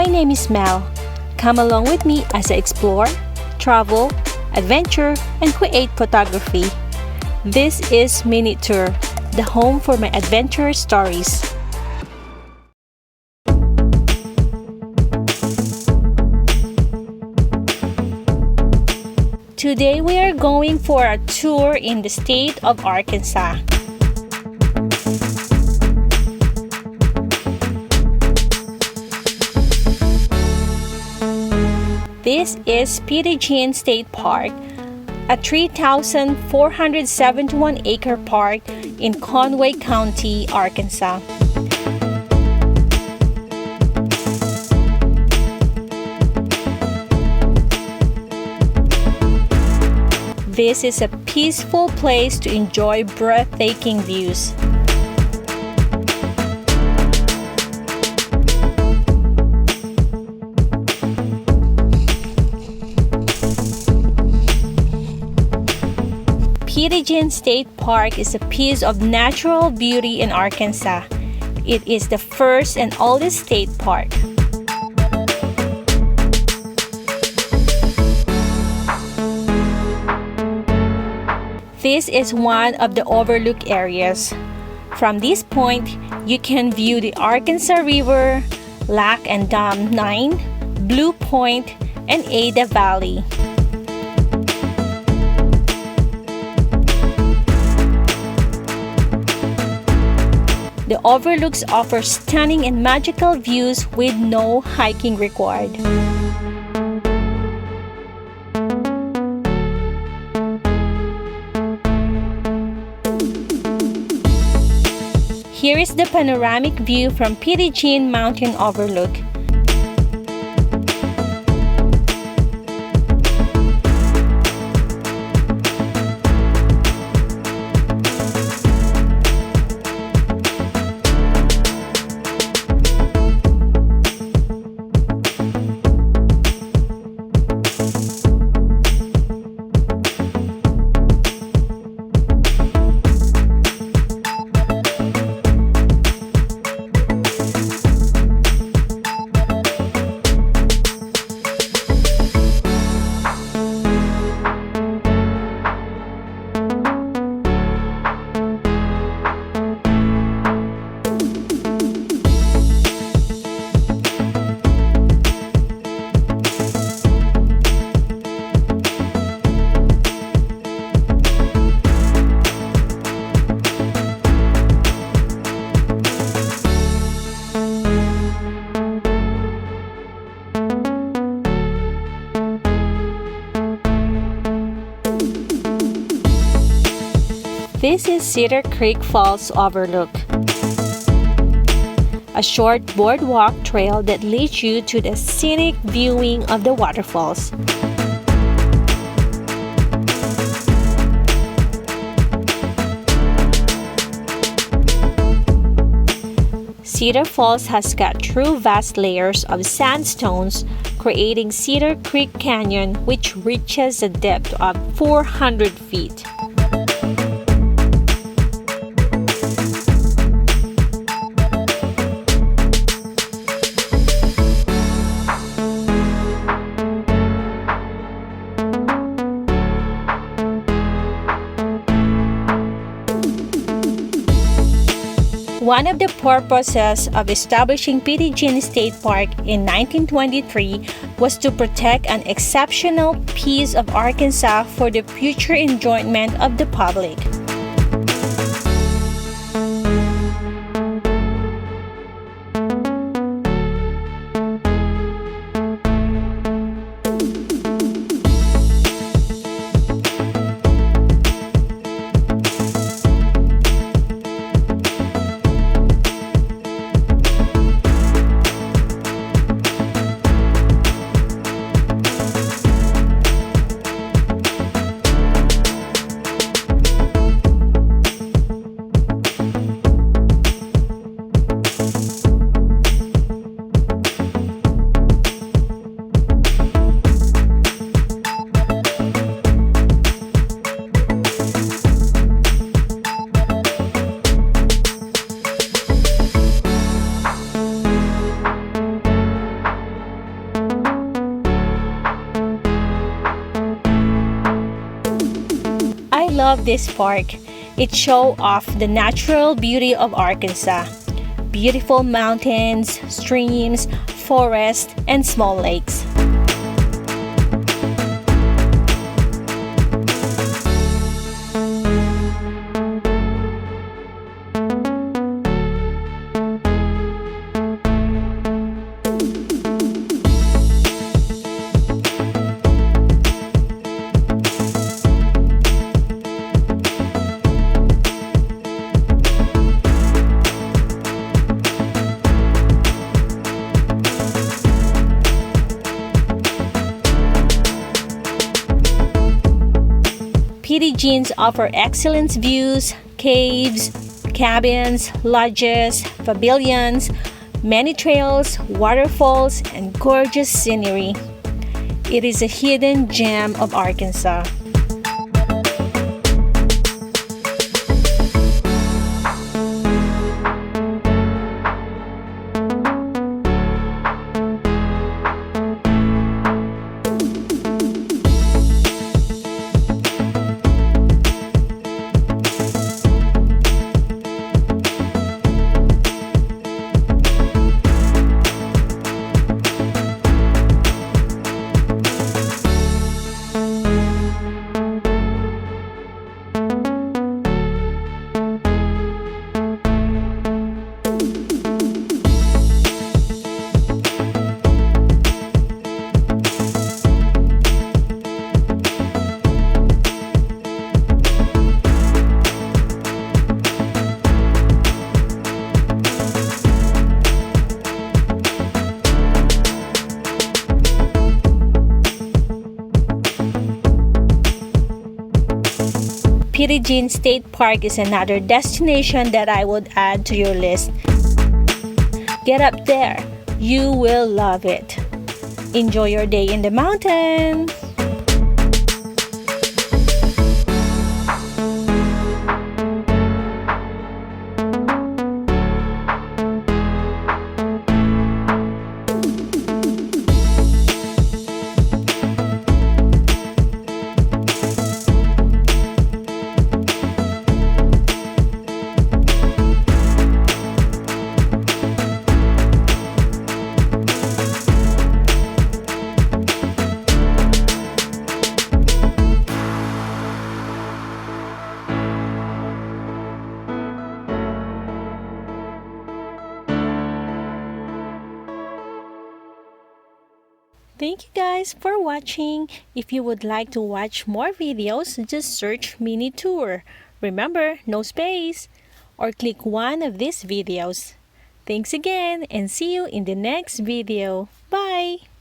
my name is Mel. Come along with me as I explore, travel, adventure, and create photography. This is MinuteTour, the home for my adventure stories. Today we are going for a tour in the state of Arkansas. This is Petit Jean State Park, a 3,471-acre park in Conway County, Arkansas. This is a peaceful place to enjoy breathtaking views. Petit Jean State Park is a piece of natural beauty in Arkansas. It is the first and oldest state park. This is one of the overlooked areas. From this point, you can view the Arkansas River, Lac and Dam 9, Blue Point, and Ada Valley. The overlooks offer stunning and magical views with no hiking required. Here is the panoramic view from Petit Jean Mountain Overlook. This is Cedar Creek Falls Overlook, a short boardwalk trail that leads you to the scenic viewing of the waterfalls. Cedar Falls has cut through vast layers of sandstones, creating Cedar Creek Canyon, which reaches a depth of 400 feet. One of the purposes of establishing Petit Jean State Park in 1923 was to protect an exceptional piece of Arkansas for the future enjoyment of the public. love this park. It shows off the natural beauty of Arkansas. Beautiful mountains, streams, forests, and small lakes. Petit Jeans offer excellent views, caves, cabins, lodges, pavilions, many trails, waterfalls, and gorgeous scenery. It is a hidden gem of Arkansas. Petit Jean State Park is another destination that I would add to your list. Get up there. You will love it. Enjoy your day in the mountains. Thank you guys for watching. If you would like to watch more videos, just search MinuteTour. Remember, no space. Or click one of these videos. Thanks again and see you in the next video. Bye!